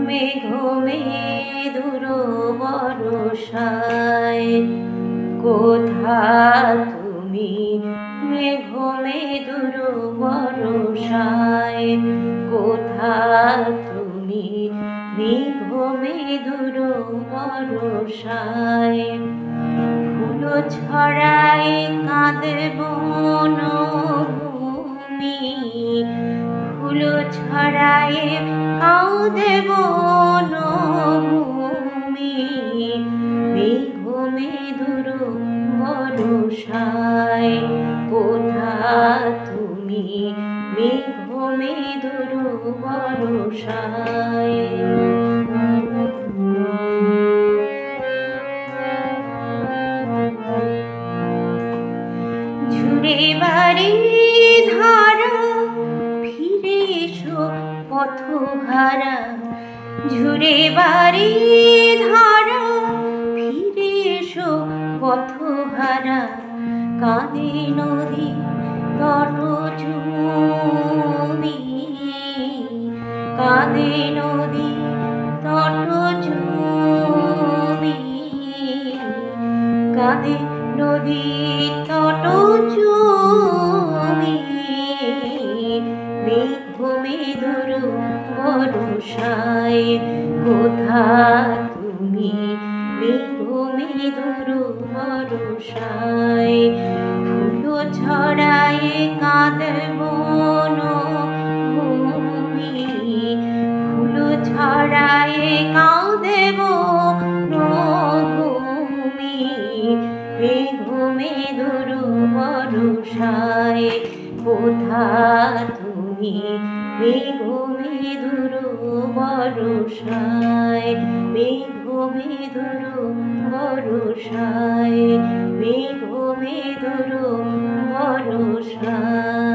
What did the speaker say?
মেঘ মেদুর বরষায় কোথা তুমি, মেঘ মেদুর বরষায় কোথা তুমি, মেঘ মেদুর বরষায় ফুল ছড়ায় কাঁদে বনভূমি, ফুল ছড়ায় কাঁদে বনভূমি, মেঘ মেদুর বরষায় কোথা তুমি, মেঘ মেদুর বরষায়। ঝুড়ে বাড়ি ধারা ফিরে এসো পথহারা, ঝুড়ে বাড়ি ধারা ফিরে এসো পথহারা, কাঁদে নদী তটচুমি, কাঁদে নদী তটচুমি, কাঁদে নদী তটচুমি, মেঘ মেদুর বরষায় কোথা তুমি, মেঘ মেদুর বরষায় ফুল ছড়ায় কাঁদে বনভূমি, ফুল ছড়ায় কাঁদে বনভূমি, মেঘ মেদুর বরষায় কোথা তুমি, মেঘ মেদুর বরষায়, মেঘ মেদুর বরষায়, মেঘ মেদুর বরষায়।